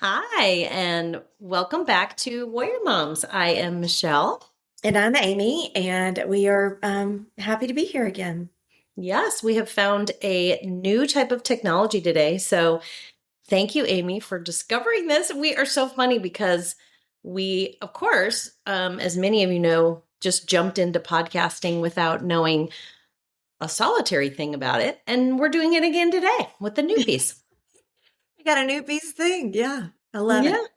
Hi, and welcome back to Warrior Moms. I am Michelle. And I'm Amy, and we are happy to be here again. Yes, we have found a new type of technology today. So thank you, Amy, for discovering this. We are so funny because we, of course, as many of you know, just jumped into podcasting without knowing a solitary thing about it. And we're doing it again today with the new piece. We got a new piece thing. Yeah, I love Yeah. it.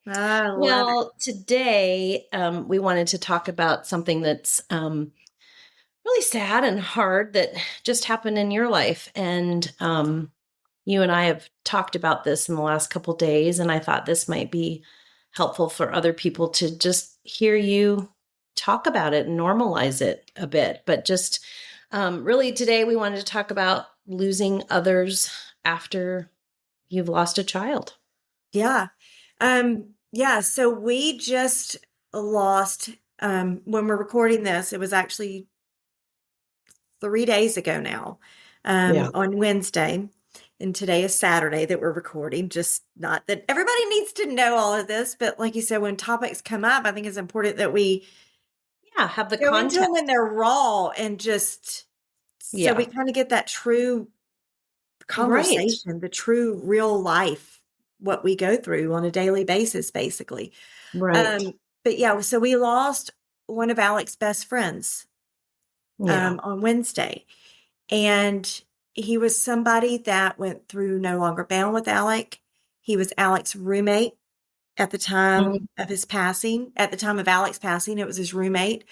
I love it. Well, today we wanted to talk about something that's really sad and hard that just happened in your life. And you and I have talked about this in the last couple days, and I thought this might be helpful for other people to just hear you talk about it and normalize it a bit. But just really today, we wanted to talk about losing others after you've lost a child. Yeah. Yeah, so we just lost when we're recording this, it was actually 3 days ago now, Yeah. on Wednesday. And today is Saturday that we're recording. Just not that everybody needs to know all of this, but like you said, when topics come up, I think it's important that we Yeah. Have the go into them when context. they're raw and just so we Yeah. kind of get that true Right. conversation, the true real life, what we go through on a daily basis, basically. Right. Um, but yeah, so we lost one of Alec's best friends Yeah. on Wednesday. And he was somebody that went through No Longer Bound with Alec. He was Alec's roommate at the time of his passing. At the time of Alec's passing, it was his roommate.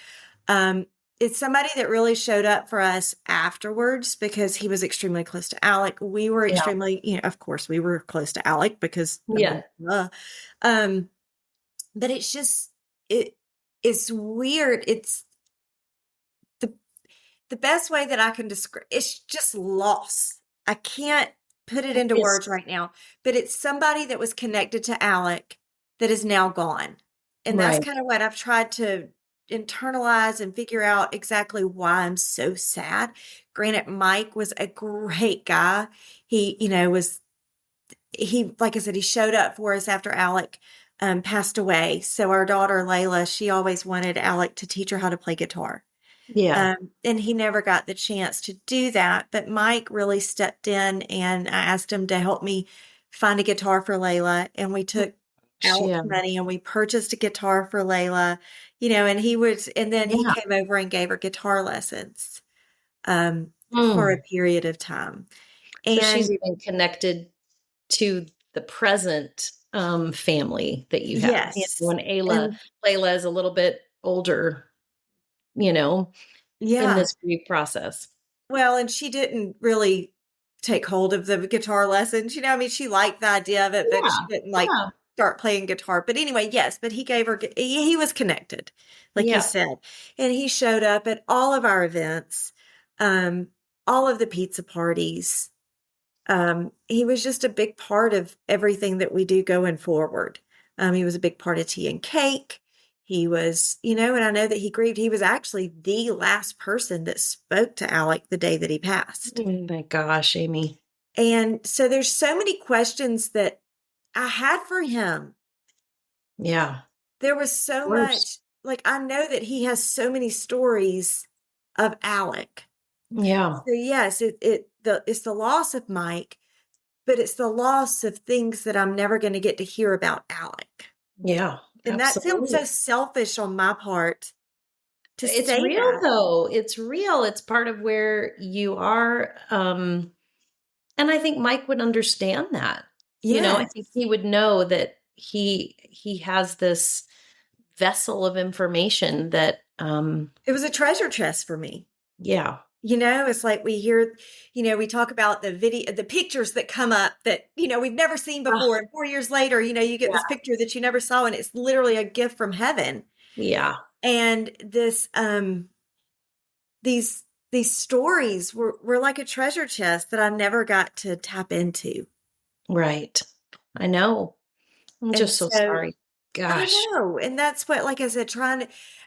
Um, it's somebody that really showed up for us afterwards because he was extremely close to Alec. We were Yeah. extremely, of course, we were close to Alec because, I Yeah. mean, um, but it's just, it's weird. It's the, the best way that I can describe, it's just loss. I can't put it into It's words right now, but it's somebody that was connected to Alec that is now gone. And that's right. kind of what I've tried to internalize and figure out exactly why I'm so sad. Granted, Mike was a great guy. He, like I said, he showed up for us after Alec passed away. So our daughter Layla, she always wanted Alec to teach her how to play guitar. Yeah. And he never got the chance to do that. But Mike really stepped in and I asked him to help me find a guitar for Layla. And we took Alec's Yeah. money and we purchased a guitar for Layla, and then he Yeah. came over and gave her guitar lessons for a Mm. period of time. So she's And even connected to the present family that you have. yes, When and Layla is a little bit older, you know, in yeah, this grief process. well, and she didn't really take hold of the guitar lessons. I mean, she liked the idea of it, but she Yeah. didn't like Yeah. start playing guitar. But anyway, yes, but he gave her, he was connected, like you Yeah. said. And he showed up at all of our events, um, all of the pizza parties. He was just a big part of everything that we do going forward. He was a big part of tea and cake. He was, and I know that he grieved. He was actually the last person that spoke to Alec the day that he passed. Oh my gosh, Amy. And so there's so many questions that I had for him. Yeah. There was so Worse. much, like, I know that he has so many stories of Alec. Yeah. So yes, it's the loss of Mike, but it's the loss of things that I'm never going to get to hear about Alec. Yeah. And that sounds so Absolutely. selfish on my part to It's say real that. though. It's real. It's part of where you are. And I think Mike would understand that. I think Yes. he would know that he has this vessel of information that It was a treasure chest for me. yeah. It's like we hear, we talk about the pictures that come up that, we've never seen Ah, before. And 4 years later, you get this yeah. picture that you never saw and it's literally a gift from heaven. Yeah. And these, these stories were like a treasure chest that I never got to tap into. Right. I know. I'm And just so so sorry. I Gosh. know. And that's what, like I said,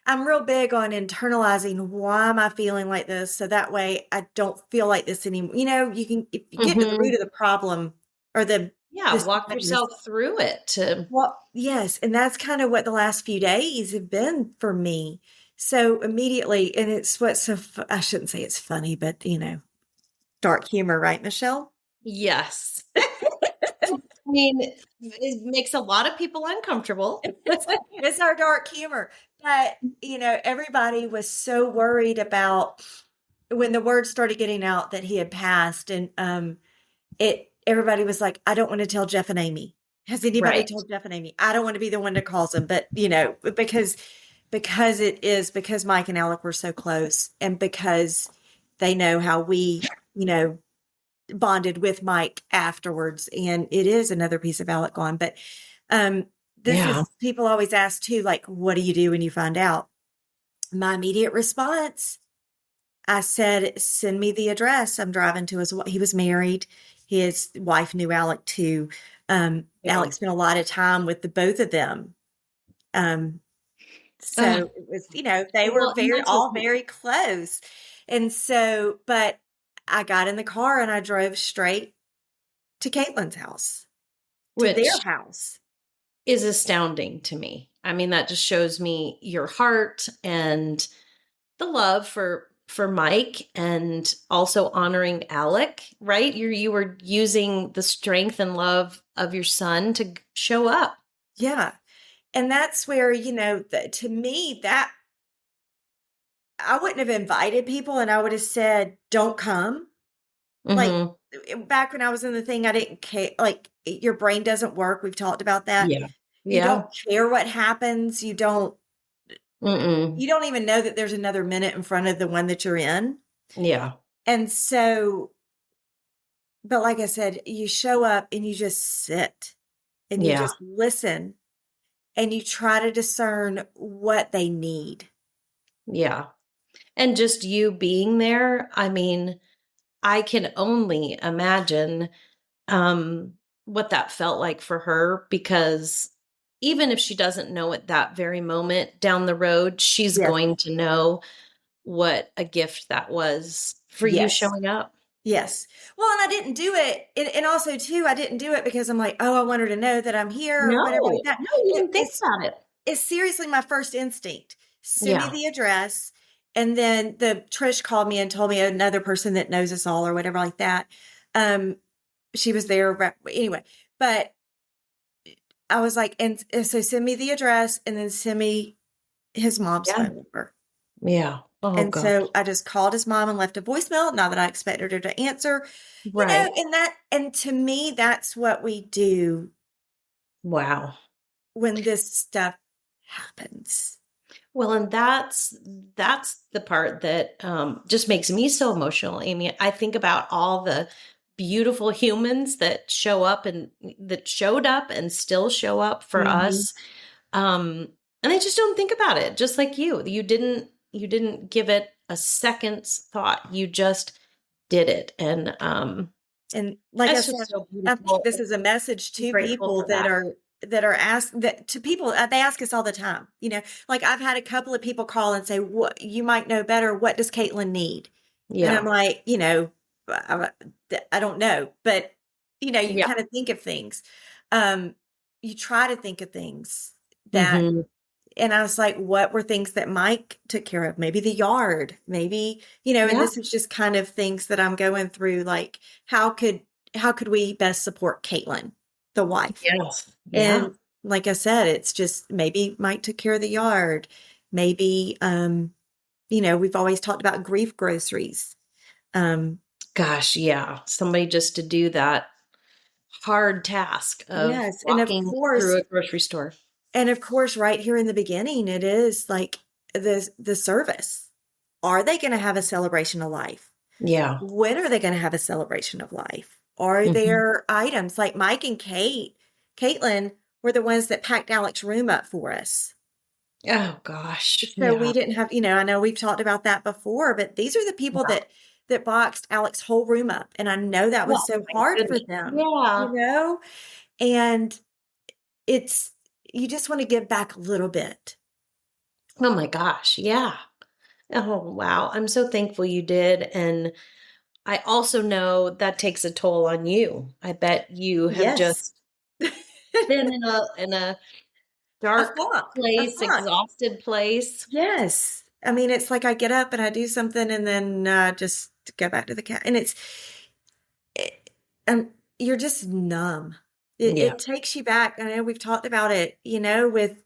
I'm real big on internalizing why am I feeling like this? So that way I don't feel like this anymore. You can, if you get to the Hmm. root of the problem or the Yeah, this walk sadness. yourself through it to Well, yes, and that's kind of what the last few days have been for me. So immediately, and it's what's so I shouldn't say it's funny, but dark humor, right, Michelle? yes. I mean, it makes a lot of people uncomfortable. It's our dark humor. But, everybody was so worried about when the word started getting out that he had passed, and everybody was like, I don't want to tell Jeff and Amy. Has anybody Right. told Jeff and Amy? I don't want to be the one that calls them, but because Mike and Alec were so close, and because they know how we, you know, bonded with Mike afterwards. And it is another piece of Alec gone. But um this Yeah. is people always ask too, like, what do you do when you find out? My immediate response, I said, send me the address. I'm driving to he was married. His wife knew Alec too. Yeah. Alec spent a lot of time with the both of them. Um, Uh, so it was, they were well, and very, that's what, all very close. And so, but I got in the car and I drove straight to Caitlin's house, to their which house. is astounding to me. I mean, that just shows me your heart and the love for Mike and also honoring Alec, right? You were using the strength and love of your son to show up. Yeah. And that's where, to me, that I wouldn't have invited people and I would have said, don't come. Like Hmm. back when I was in the thing, I didn't care. Like your brain doesn't work. We've talked about that. Yeah. You don't Yeah. care what happens. Mm-mm. You don't even know that there's another minute in front of the one that you're in. Yeah. And so, but like I said, you show up and you just sit and you Yeah. just listen and you try to discern what they need. Yeah. And just you being there, I mean, I can only imagine um what that felt like for her, because even if she doesn't know at that very moment down the road, she's Yes. going to know what a gift that was for you Yes. showing up. Yes. Well, and I didn't do it. And also, too, I didn't do it because I'm like, oh, I want her to know that I'm here or whatever like No, that. no, you It, didn't think it's, about it. it's seriously my first instinct. Send me Yeah. the address. And then the Trish called me and told me another person that knows us all or whatever like that. Um, she was there anyway. But I was like, and so send me the address and then send me his mom's Yeah. phone number. Yeah. Oh And gosh. so I just called his mom and left a voicemail, not that I expected her to answer, Right. and to me, that's what we do Wow. when this stuff happens. Well, and that's the part that just makes me so emotional, Amy. I think about all the beautiful humans that show up and that showed up and still show up for Mhm. us. And I just don't think about it. Just like you didn't give it a second's thought. You just did it, and And like I that's said, just so I think beautiful. this is a message I'm to grateful people for that. that are asked that to people they ask us all the time. Like I've had a couple of people call and say, "What you might know better? What does Caitlin need?" And I'm Yeah. like, I, I don't know, but you Yeah. kind of think of things. Um, you try to think of things that Hmm. and I was like, what were things that Mike took care of? Maybe the yard, maybe, and Yeah. this is just kind of things that I'm going through, like how could we best support Caitlin, the wife? Yes. Yeah. And like I said, it's just maybe Mike took care of the yard. Maybe we've always talked about grief groceries. Um, Gosh, yeah. Somebody just to do that hard task of yes, walking through a grocery store. and of course, right here in the beginning, it is like the service. Are they going to have a celebration of life? Yeah. When are they going to have a celebration of life? Are Mhm. there items like Mike and Caitlin were the ones that packed Alec's room up for us. Oh gosh. So Yeah. we didn't have, I know we've talked about that before, but these are the people Yeah. that boxed Alec's whole room up. And I know that was Well, so my hard for goodness. them, Yeah. and it's you just want to give back a little bit. Oh my gosh. Yeah. Oh wow. I'm so thankful you did. And I also know that takes a toll on you. I bet you have Yes. just been in a A dark flunk, a place, flunk. exhausted place. Yes. I mean, it's like I get up and I do something and then just go back to the cat. And it, you're just numb. Yeah. It takes you back. I know we've talked about it, with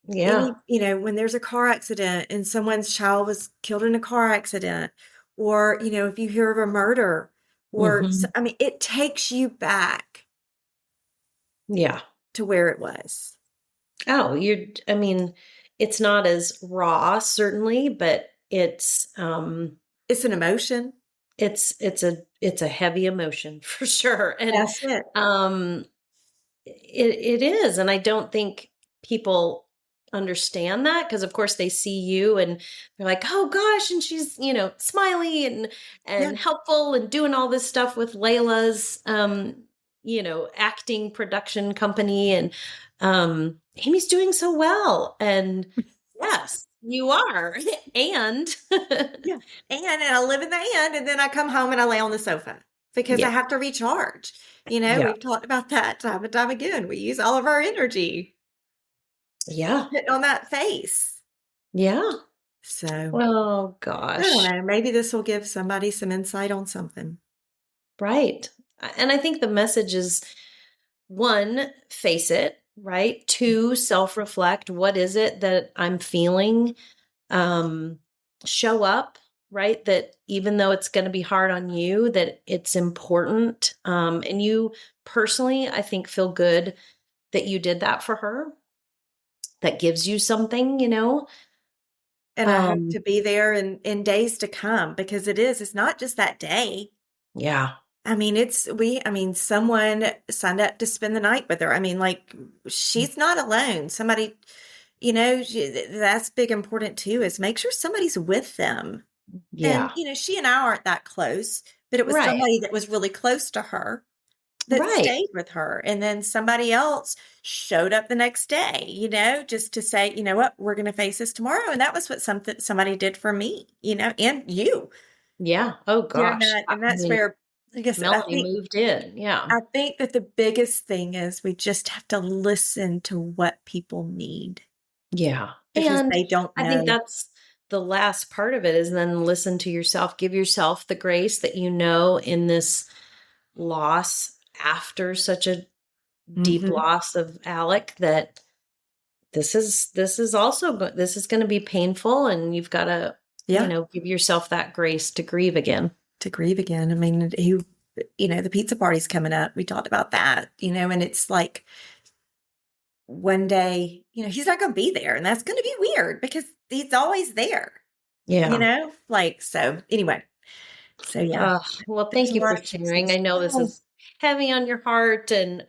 Yeah. when there's a car accident and someone's child was killed in a car accident, or, if you hear of a murder, or, Hmm. I mean, it takes you back Yeah. to where it was. Oh, I mean, it's not as raw, certainly, but It's an emotion. it's a heavy emotion for sure. And That's it. um it is. And I don't think people understand that because of course they see you and they're like, oh gosh, and she's, smiley Yeah. and helpful and doing all this stuff with Layla's acting production company and Amy's doing so well. And yes, you are. And Yeah. And I live in the and then I come home and I lay on the sofa because I yeah, have to recharge. yeah, We've talked about that time and time again. We use all of our energy yeah, putting on that face. yeah. So Oh I don't gosh. know. Maybe this will give somebody some insight on something. Right. And I think the message is one, face it, right? Two, self reflect. What is it that I'm feeling? Um, Show up, right? That even though it's going to be hard on you, that it's important. And you personally, I think, feel good that you did that for her. That gives you something. And I hope Um, to be there in days to come because it's not just that day. yeah, I mean, someone signed up to spend the night with her. I mean, like, she's not alone. Somebody, that's big important too, is make sure somebody's with them. And, yeah, she and I aren't that close, but it was right, somebody that was really close to her that right. stayed with her. And then somebody else showed up the next day, just to say, you know what, we're going to face this tomorrow. And that was what somebody did for me, and you Yeah. Oh during gosh. that. I And that's mean, where, like I said, Melanie moved in. Yeah. I think that the biggest thing is we just have to listen to what people need Yeah. because And they don't I think know. that's the last part of it is then listen to yourself. Give yourself the grace that in this loss after such a deep Hmm. loss of Alec that this is going to be painful and you've got to, Yeah, give yourself that grace to grieve again. to grieve again. I mean, the pizza party's coming up. We talked about that, and it's like one day, he's not going to be there, and that's going to be weird because he's always there, Yeah. like, so anyway. So yeah, Well, there's thank a you for lot of sharing. pieces. I know this Oh, is heavy on your heart and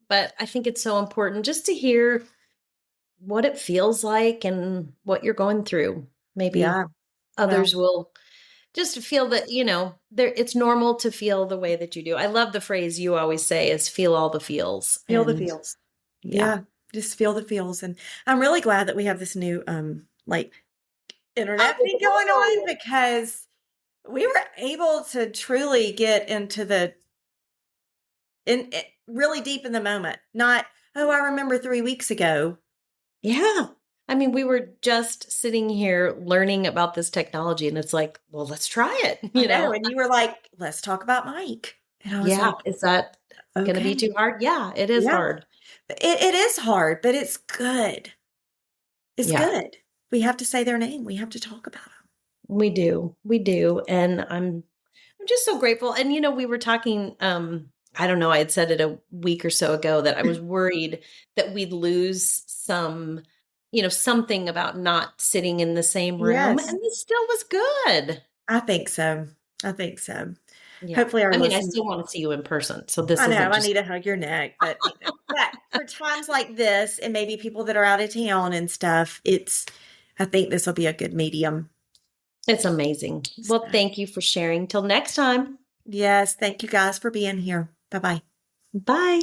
but I think it's so important just to hear what it feels like and what you're going through. Maybe yeah. Well, others will just feel that, there it's normal to feel the way that you do. I love the phrase you always say is feel all the feels. feel the And feels. yeah. Yeah, just feel the feels. And I'm really glad that we have this new like I internet thing going on know. because we were able to truly get into really deep in the moment. Not, oh, I remember 3 weeks ago. Yeah. I mean, we were just sitting here learning about this technology and it's like, well, let's try it, I know. And you were like, let's talk about Mike. And I was Yeah. like, Is that going to be okay. too hard? Yeah, it is Yeah. hard. It is hard, but it's good. It's Yeah, good. We have to say their name. We have to talk about them. we do. We do. And I'm just so grateful. And we were talking I don't know, I had said it a week or so ago that I was worried that we'd lose something about not sitting in the same room Yes, and this still was good. I think so. I think so. Yeah. Hopefully our I mean, I listeners. still want to see you in person. So this I know, isn't I just need to hug your neck, but for times like this and maybe people that are out of town and stuff, I think this will be a good medium. it's amazing. Well, So, thank you for sharing. Till next time. yes, thank you guys for being here. Bye-bye. Bye.